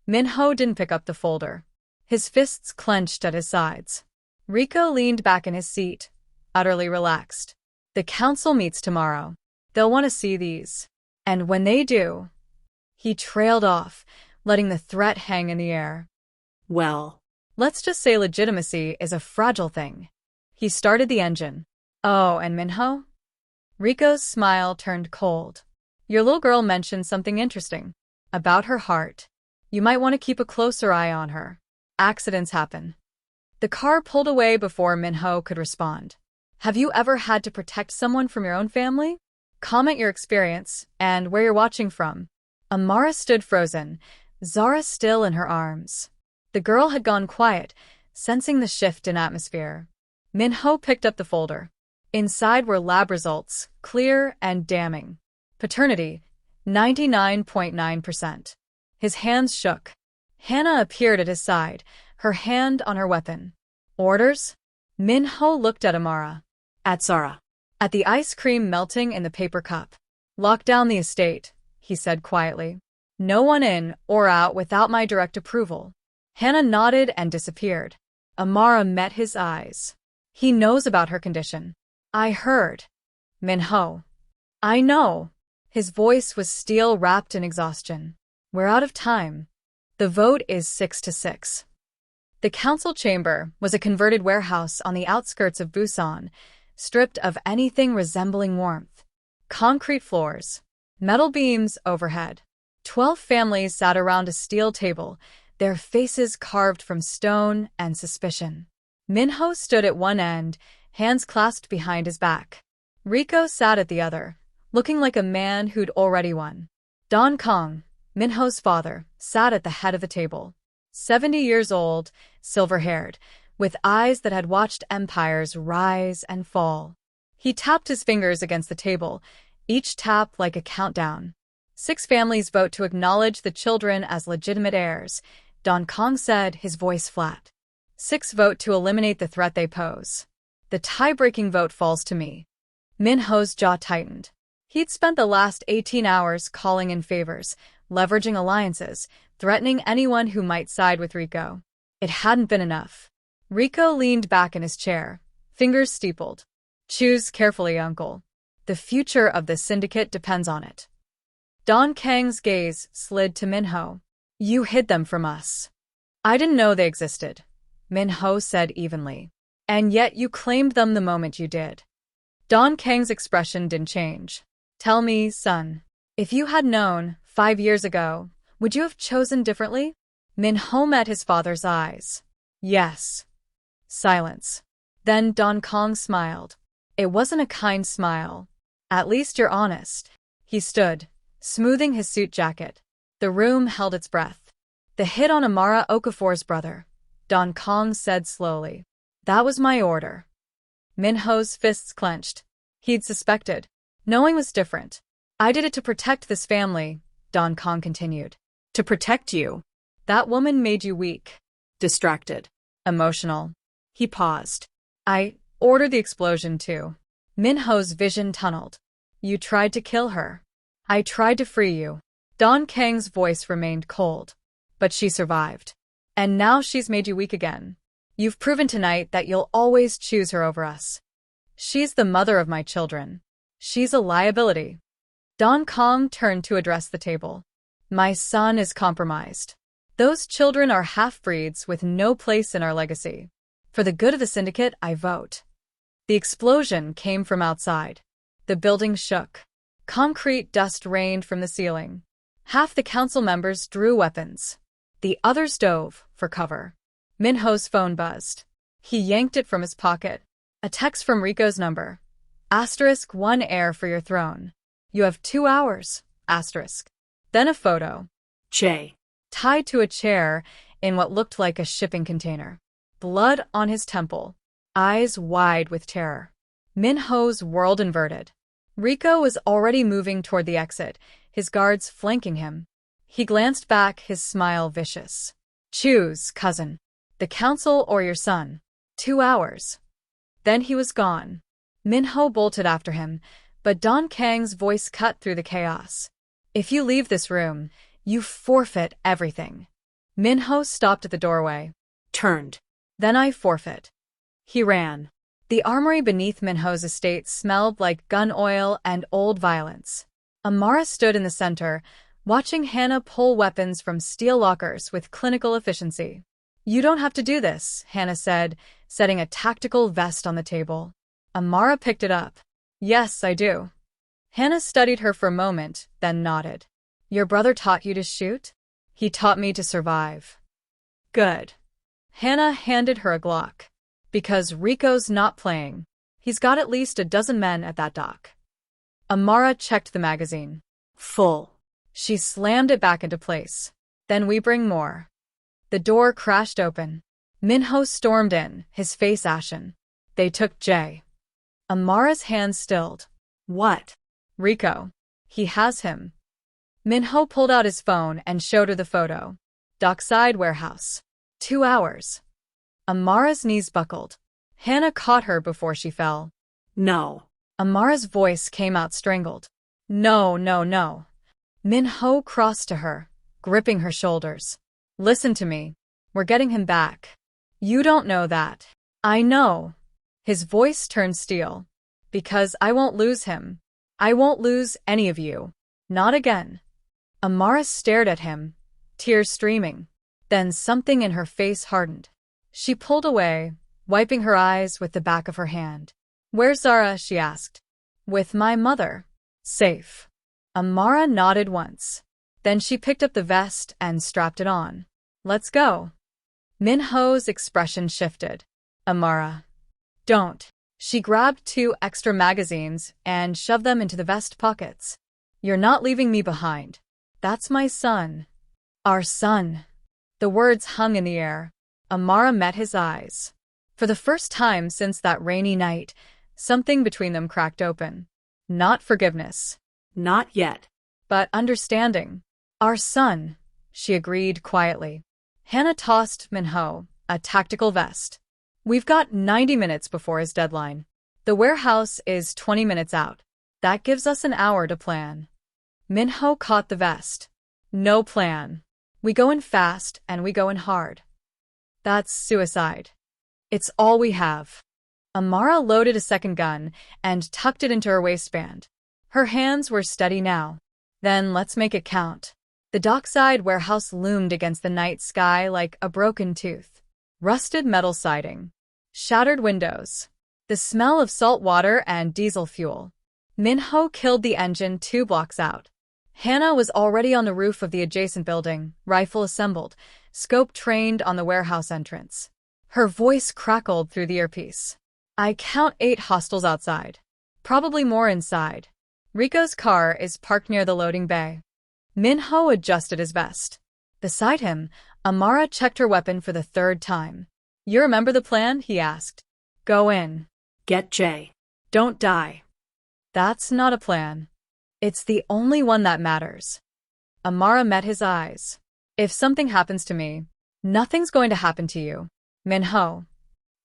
Minho didn't pick up the folder. His fists clenched at his sides. Rico leaned back in his seat, utterly relaxed. The council meets tomorrow. They'll want to see these. And when they do... He trailed off, letting the threat hang in the air. Well... Let's just say legitimacy is a fragile thing. He started the engine. Oh, and Minho? Rico's smile turned cold. Your little girl mentioned something interesting. About her heart. You might want to keep a closer eye on her. Accidents happen. The car pulled away before Minho could respond. Have you ever had to protect someone from your own family? Comment your experience and where you're watching from. Amara stood frozen, Zara still in her arms. The girl had gone quiet, sensing the shift in atmosphere. Minho picked up the folder. Inside were lab results, clear and damning. Paternity, 99.9%. His hands shook. Hannah appeared at his side, her hand on her weapon. Orders? Minho looked at Amara. At Zara. At the ice cream melting in the paper cup. Lock down the estate, he said quietly. No one in or out without my direct approval. Hannah nodded and disappeared. Amara met his eyes. He knows about her condition. I heard. Minho. I know. His voice was steel wrapped in exhaustion. We're out of time. The vote is 6-6. The council chamber was a converted warehouse on the outskirts of Busan, stripped of anything resembling warmth. Concrete floors. Metal beams overhead. 12 families sat around a steel table, their faces carved from stone and suspicion. Minho stood at one end, hands clasped behind his back. Rico sat at the other, looking like a man who'd already won. Don Kong, Minho's father, sat at the head of the table. 70 years old, silver-haired, with eyes that had watched empires rise and fall. He tapped his fingers against the table, each tap like a countdown. 6 families vote to acknowledge the children as legitimate heirs, Don Kong said, his voice flat. 6 vote to eliminate the threat they pose. The tie-breaking vote falls to me. Minho's jaw tightened. He'd spent the last 18 hours calling in favors, leveraging alliances, threatening anyone who might side with Rico. It hadn't been enough. Rico leaned back in his chair, fingers steepled. Choose carefully, uncle. The future of the syndicate depends on it. Don Kang's gaze slid to Minho. You hid them from us. I didn't know they existed, Min-ho said evenly. And yet you claimed them the moment you did. Don Kang's expression didn't change. Tell me, son, if you had known 5 years ago, would you have chosen differently? Min-ho met his father's eyes. Yes. Silence. Then Don Kang smiled. It wasn't a kind smile. At least you're honest. He stood, smoothing his suit jacket. The room held its breath. The hit on Amara Okafor's brother, Don Kang said slowly. That was my order. Min-ho's fists clenched. He'd suspected. Knowing was different. I did it to protect this family, Don Kang continued. To protect you. That woman made you weak. Distracted. Emotional. He paused. I ordered the explosion too. Min-ho's vision tunneled. You tried to kill her. I tried to free you. Don Kang's voice remained cold. But she survived. And now she's made you weak again. You've proven tonight that you'll always choose her over us. She's the mother of my children. She's a liability. Don Kang turned to address the table. My son is compromised. Those children are half-breeds with no place in our legacy. For the good of the syndicate, I vote. The explosion came from outside. The building shook. Concrete dust rained from the ceiling. Half the council members drew weapons. The others dove for cover. Min-ho's phone buzzed. He yanked it from his pocket. A text from Rico's number. *1 heir for your throne. You have 2 hours. Then a photo. Che. Tied to a chair in what looked like a shipping container. Blood on his temple. Eyes wide with terror. Min-ho's world inverted. Rico was already moving toward the exit, his guards flanking him. He glanced back, his smile vicious. Choose, cousin. The council or your son. 2 hours. Then he was gone. Min-ho bolted after him, but Don Kang's voice cut through the chaos. If you leave this room, you forfeit everything. Min-ho stopped at the doorway. Turned. Then I forfeit. He ran. The armory beneath Min-ho's estate smelled like gun oil and old violence. Amara stood in the center, watching Hannah pull weapons from steel lockers with clinical efficiency. You don't have to do this, Hannah said, setting a tactical vest on the table. Amara picked it up. Yes, I do. Hannah studied her for a moment, then nodded. Your brother taught you to shoot? He taught me to survive. Good. Hannah handed her a Glock. Because Rico's not playing. He's got at least a dozen men at that dock. Amara checked the magazine. Full. She slammed it back into place. Then we bring more. The door crashed open. Min-ho stormed in, his face ashen. They took Jay. Amara's hands stilled. What? Rico. He has him. Min-ho pulled out his phone and showed her the photo. Dockside warehouse. 2 hours. Amara's knees buckled. Hannah caught her before she fell. No. Amara's voice came out strangled. No, no, no. Min-ho crossed to her, gripping her shoulders. Listen to me. We're getting him back. You don't know that. I know. His voice turned steel. Because I won't lose him. I won't lose any of you. Not again. Amara stared at him, tears streaming. Then something in her face hardened. She pulled away, wiping her eyes with the back of her hand. Where's Zara? She asked. With my mother. Safe. Amara nodded once. Then she picked up the vest and strapped it on. Let's go. Min-ho's expression shifted. Amara. Don't. She grabbed 2 extra magazines and shoved them into the vest pockets. You're not leaving me behind. That's my son. Our son. The words hung in the air. Amara met his eyes. For the first time since that rainy night, something between them cracked open. Not forgiveness. Not yet. But understanding. Our son, she agreed quietly. Hannah tossed Min-ho a tactical vest. We've got 90 minutes before his deadline. The warehouse is 20 minutes out. That gives us an hour to plan. Min-ho caught the vest. No plan. We go in fast and we go in hard. That's suicide. It's all we have. Amara loaded a second gun and tucked it into her waistband. Her hands were steady now. Then let's make it count. The dockside warehouse loomed against the night sky like a broken tooth. Rusted metal siding. Shattered windows. The smell of salt water and diesel fuel. Minho killed the engine 2 blocks out. Hannah was already on the roof of the adjacent building, rifle assembled, scope trained on the warehouse entrance. Her voice crackled through the earpiece. I count 8 hostiles outside. Probably more inside. Rico's car is parked near the loading bay. Minho adjusted his vest. Beside him, Amara checked her weapon for the 3rd time. You remember the plan? He asked. Go in. Get Jay. Don't die. That's not a plan. It's the only one that matters. Amara met his eyes. If something happens to me, nothing's going to happen to you. Minho.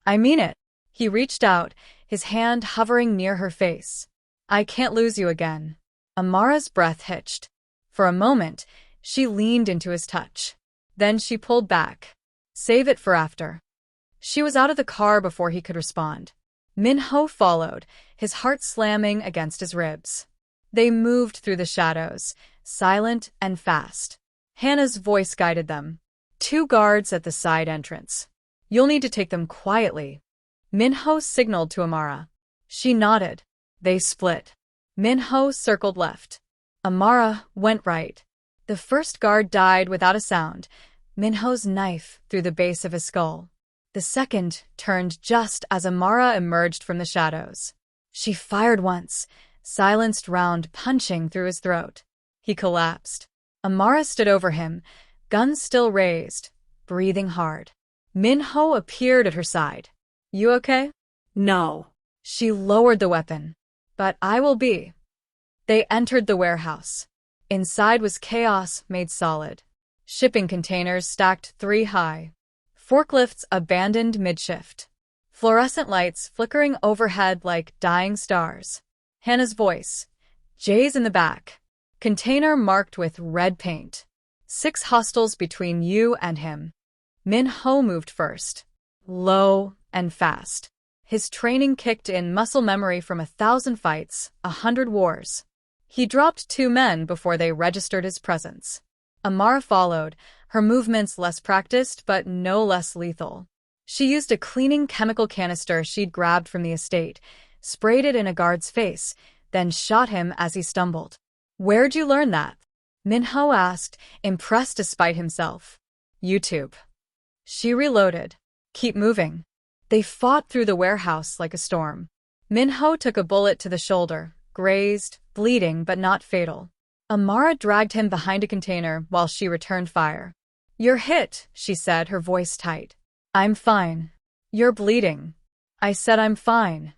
I mean it. He reached out, his hand hovering near her face. I can't lose you again. Amara's breath hitched. For a moment, she leaned into his touch. Then she pulled back. Save it for after. She was out of the car before he could respond. Minho followed, his heart slamming against his ribs. They moved through the shadows, silent and fast. Hannah's voice guided them. 2 guards at the side entrance. You'll need to take them quietly. Minho signaled to Amara. She nodded. They split. Minho circled left. Amara went right. The first guard died without a sound, Minho's knife through the base of his skull. The second turned just as Amara emerged from the shadows. She fired once, silenced round punching through his throat. He collapsed. Amara stood over him, gun still raised, breathing hard. Minho appeared at her side. You okay? No. She lowered the weapon. But I will be. They entered the warehouse. Inside was chaos made solid. Shipping containers stacked 3 high. Forklifts abandoned mid-shift. Fluorescent lights flickering overhead like dying stars. Hannah's voice. Jay's in the back. Container marked with red paint. 6 hostiles between you and him. Minho moved first. Low and fast. His training kicked in muscle memory from 1,000 fights, 100 wars. He dropped 2 men before they registered his presence. Amara followed, her movements less practiced but no less lethal. She used a cleaning chemical canister she'd grabbed from the estate, sprayed it in a guard's face, then shot him as he stumbled. Where'd you learn that? Minho asked, impressed despite himself. YouTube. She reloaded. Keep moving. They fought through the warehouse like a storm. Minho took a bullet to the shoulder, grazed, bleeding but not fatal. Amara dragged him behind a container while she returned fire. You're hit, she said, her voice tight. I'm fine. You're bleeding. I said I'm fine.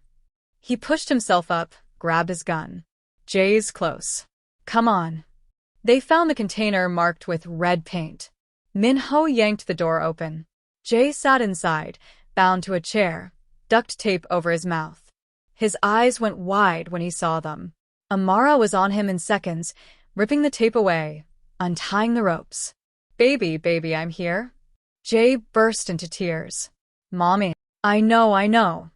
He pushed himself up, grabbed his gun. Jay's close. Come on. They found the container marked with red paint. Minho yanked the door open. Jay sat inside, bound to a chair, duct tape over his mouth. His eyes went wide when he saw them. Amara was on him in seconds, ripping the tape away, untying the ropes. Baby, I'm here. Jay burst into tears. Mommy. I know.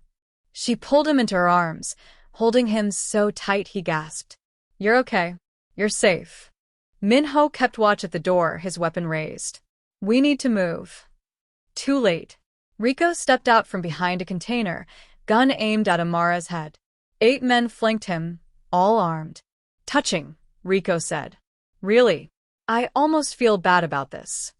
She pulled him into her arms, holding him so tight he gasped. You're okay. You're safe. Minho kept watch at the door, his weapon raised. We need to move. Too late. Rico stepped out from behind a container, gun aimed at Amara's head. 8 men flanked him, all armed. Touching, Rico said. Really? I almost feel bad about this.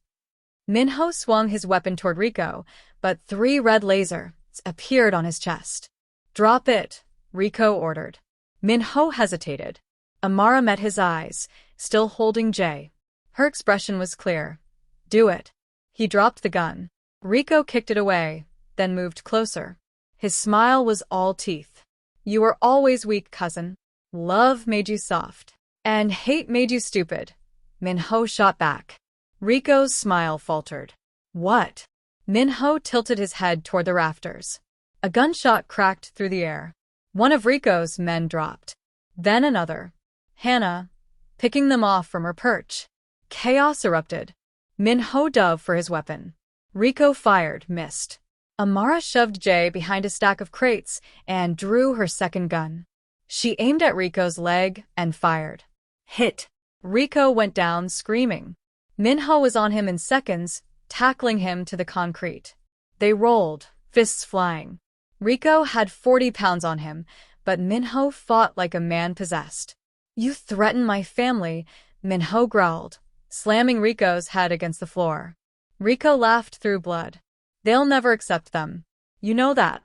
Minho swung his weapon toward Rico, but 3 red lasers appeared on his chest. Drop it, Rico ordered. Minho hesitated. Amara met his eyes, still holding Jay. Her expression was clear. Do it. He dropped the gun. Rico kicked it away, then moved closer. His smile was all teeth. You were always weak, cousin. Love made you soft. And hate made you stupid. Minho shot back. Rico's smile faltered. What? Minho tilted his head toward the rafters. A gunshot cracked through the air. One of Rico's men dropped. Then another. Hannah, picking them off from her perch. Chaos erupted. Minho dove for his weapon. Rico fired, missed. Amara shoved Jay behind a stack of crates and drew her second gun. She aimed at Rico's leg and fired. Hit. Rico went down screaming. Minho was on him in seconds, tackling him to the concrete. They rolled, fists flying. Rico had 40 pounds on him, but Minho fought like a man possessed. "You threaten my family," Minho growled, slamming Rico's head against the floor. Rico laughed through blood. "They'll never accept them. You know that.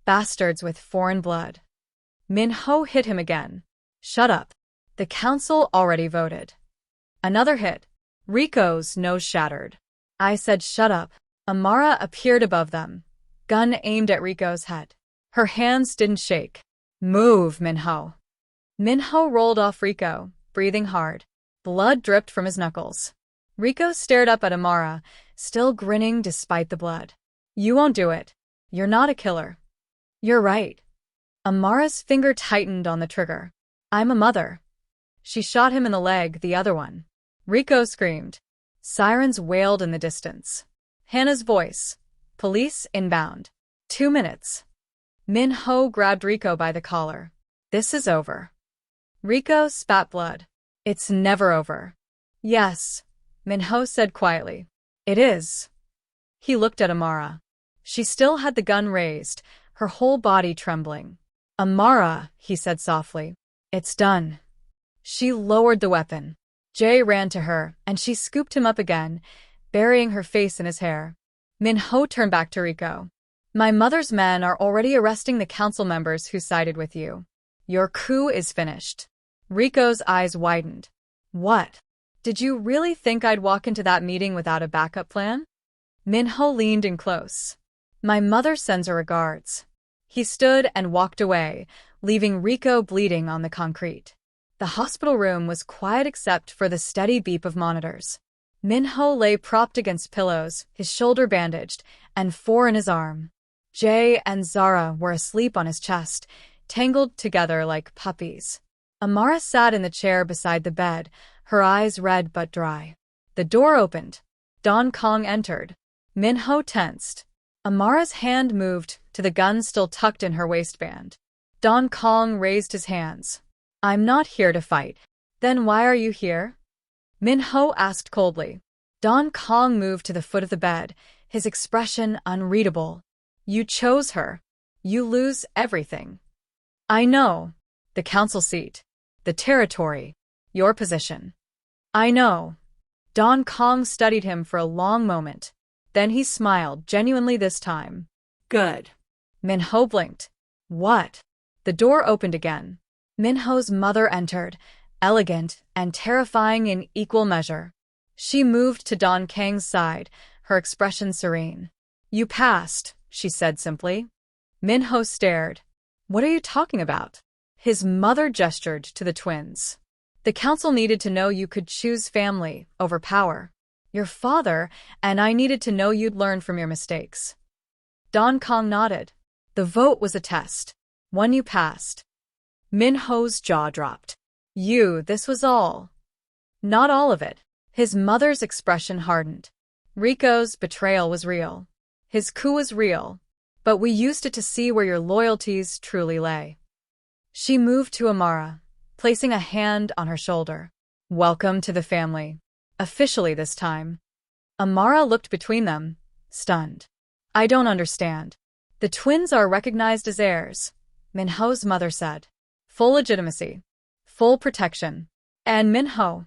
Bastards with foreign blood." Minho hit him again. "Shut up. The council already voted." Another hit. Rico's nose shattered. "I said shut up." Amara appeared above them, gun aimed at Rico's head. Her hands didn't shake. "Move, Minho." Minho rolled off Rico, breathing hard. Blood dripped from his knuckles. Rico stared up at Amara, still grinning despite the blood. "You won't do it. You're not a killer." "You're right." Amara's finger tightened on the trigger. "I'm a mother." She shot him in the leg, the other one. Rico screamed. Sirens wailed in the distance. Hannah's voice. "Police inbound. 2 minutes." Minho grabbed Rico by the collar. "This is over." Rico spat blood. "It's never over." "Yes," Minho said quietly. "It is." He looked at Amara. She still had the gun raised, her whole body trembling. "Amara," he said softly. "It's done." She lowered the weapon. Jay ran to her, and she scooped him up again, burying her face in his hair. Minho turned back to Rico. "My mother's men are already arresting the council members who sided with you. Your coup is finished." Rico's eyes widened. "What? Did you really think I'd walk into that meeting without a backup plan?" Minho leaned in close. "My mother sends her regards." He stood and walked away, leaving Rico bleeding on the concrete. The hospital room was quiet except for the steady beep of monitors. Minho lay propped against pillows, his shoulder bandaged, and 4 in his arm. Jay and Zara were asleep on his chest, tangled together like puppies. Amara sat in the chair beside the bed, her eyes red but dry. The door opened. Don Kong entered. Minho tensed. Amara's hand moved to the gun still tucked in her waistband. Don Kong raised his hands. "I'm not here to fight." "Then why are you here?" Minho asked coldly. Don Kong moved to the foot of the bed, his expression unreadable. "You chose her. You lose everything." "I know. The council seat. The territory. Your position." "I know." Don Kong studied him for a long moment. Then he smiled, genuinely this time. "Good." Minho blinked. "What?" The door opened again. Minho's mother entered, elegant and terrifying in equal measure. She moved to Don Kang's side, her expression serene. "You passed," she said simply. Minho stared. "What are you talking about?" His mother gestured to the twins. "The council needed to know you could choose family over power. Your father and I needed to know you'd learn from your mistakes." Don Kong nodded. "The vote was a test. One you passed." Minho's jaw dropped. This was all." "Not all of it." His mother's expression hardened. "Rico's betrayal was real. His coup was real. But we used it to see where your loyalties truly lay." She moved to Amara, placing a hand on her shoulder. "Welcome to the family. Officially this time." Amara looked between them, stunned. "I don't understand." "The twins are recognized as heirs," Minho's mother said. "Full legitimacy. Full protection. And Minho."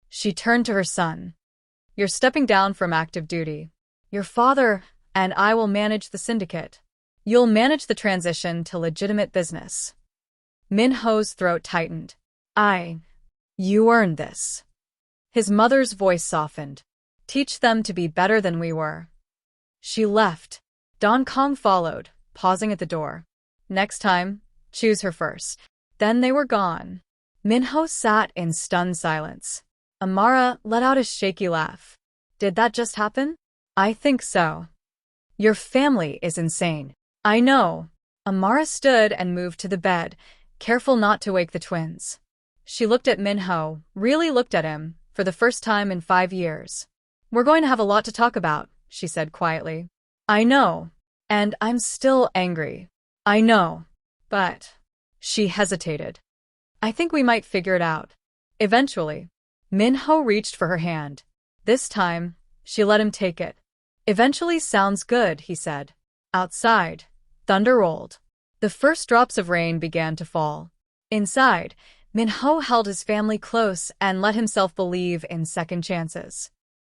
She turned to her son. "You're stepping down from active duty. Your father and I will manage the syndicate. You'll manage the transition to legitimate business." Minho's throat tightened. You earned this." His mother's voice softened. "Teach them to be better than we were." She left. Don Kong followed, pausing at the door. "Next time, choose her first." Then they were gone. Minho sat in stunned silence. Amara let out a shaky laugh. "Did that just happen?" "I think so." "Your family is insane." "I know." Amara stood and moved to the bed, careful not to wake the twins. She looked at Minho, really looked at him, for the first time in 5 years. "We're going to have a lot to talk about," she said quietly. "I know. And I'm still angry." "I know. But..." She hesitated. "I think we might figure it out. Eventually." Minho reached for her hand. This time, she let him take it. Eventually sounds good, he said. Outside, thunder rolled. The first drops of rain began to fall. Inside, Minho held his family close and let himself believe in second chances.